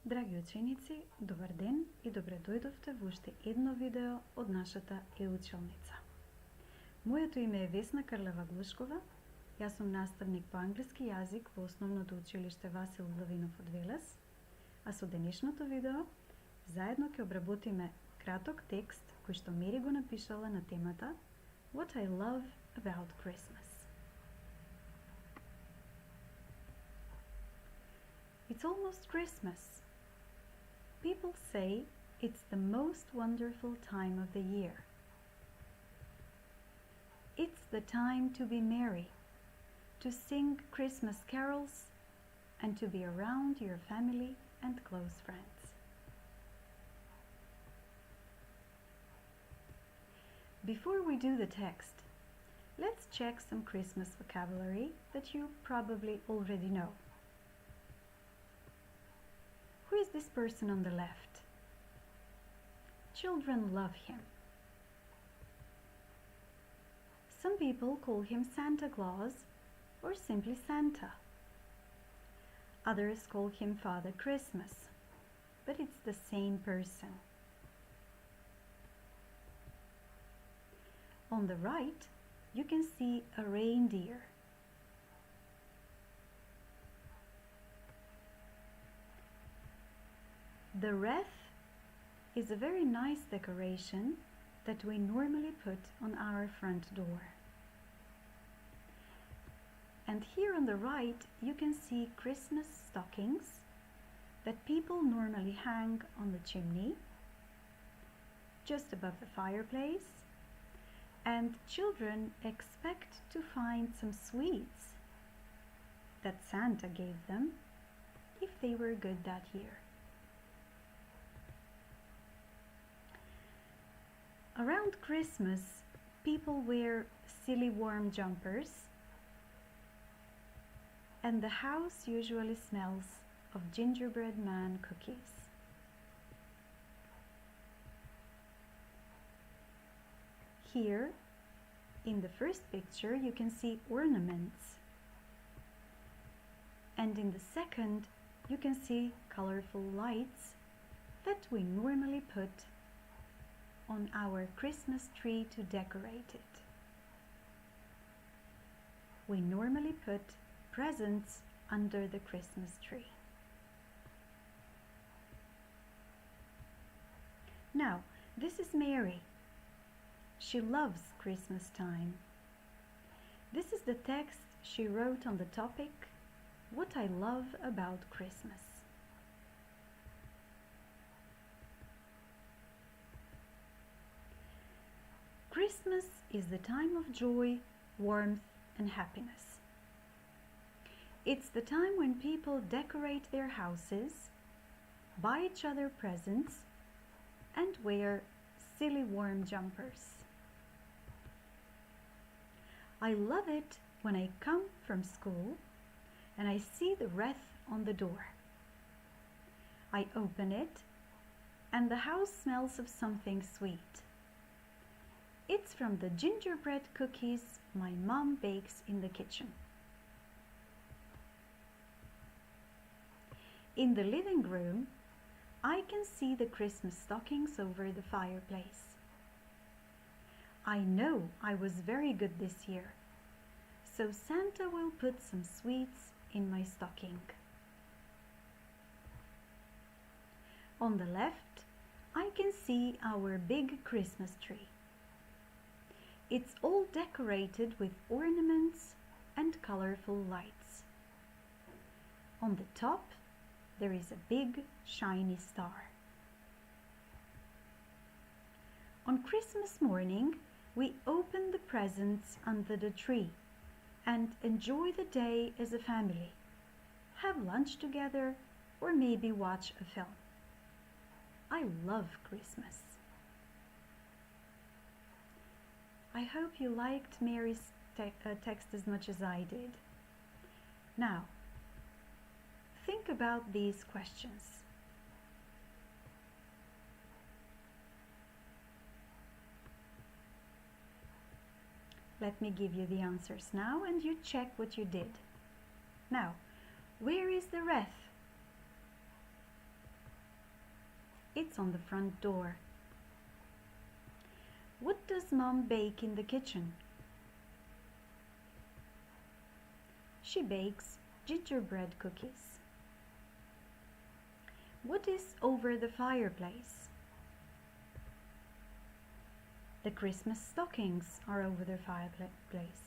Драги ученици, добар ден и добре дојдовте во уште едно видео од нашата училница. Моето име е Весна Карлева-Глушкова, јас сум наставник по англиски јазик во Основното училиште Васил Главинов од Велес, а со денешното видео заедно ќе обработиме краток текст кој што Мери го напишала на темата What I love about Christmas. It's almost Christmas. People say it's the most wonderful time of the year. It's the time to be merry, to sing Christmas carols, and to be around your family and close friends. Before we do the text, let's check some Christmas vocabulary that you probably already know. Who is this person on the left? Children love him. Some people call him Santa Claus or simply Santa. Others call him Father Christmas, but it's the same person. On the right, you can see a reindeer. The wreath is a very nice decoration that we normally put on our front door. And here on the right you can see Christmas stockings that people normally hang on the chimney, just above the fireplace, and children expect to find some sweets that Santa gave them if they were good that year. Around Christmas, people wear silly warm jumpers, and the house usually smells of gingerbread man cookies. Here, in the first picture, you can see ornaments, and in the second, you can see colorful lights that we normally put on our Christmas tree to decorate it. We normally put presents under the Christmas tree. Now, this is Mary. She loves Christmas time. This is the text she wrote on the topic, What I love about Christmas. Christmas is the time of joy, warmth, and happiness. It's the time when people decorate their houses, buy each other presents, and wear silly warm jumpers. I love it when I come from school and I see the wreath on the door. I open it and the house smells of something sweet. It's from the gingerbread cookies my mom bakes in the kitchen. In the living room, I can see the Christmas stockings over the fireplace. I know I was very good this year, so Santa will put some sweets in my stocking. On the left, I can see our big Christmas tree. It's all decorated with ornaments and colorful lights. On the top, there is a big shiny star. On Christmas morning, we open the presents under the tree and enjoy the day as a family. Have lunch together or maybe watch a film. I love Christmas. I hope you liked Mary's text as much as I did. Now, think about these questions. Let me give you the answers now and you check what you did. Now, where is the wreath? lights on the front door. What does Mom bake in the kitchen? She bakes gingerbread cookies. What is over the fireplace? The Christmas stockings are over the fireplace.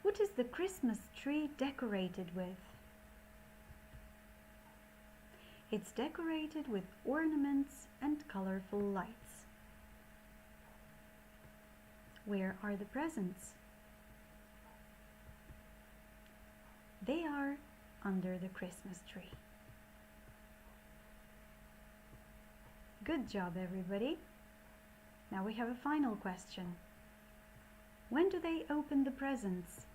What is the Christmas tree decorated with? It's decorated with ornaments and colorful lights. Where are the presents? They are under the Christmas tree. Good job, everybody. Now we have a final question. When do they open the presents?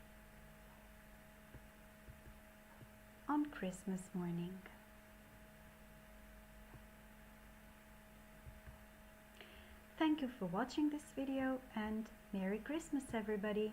On Christmas morning. Thank you for watching this video and Merry Christmas, everybody!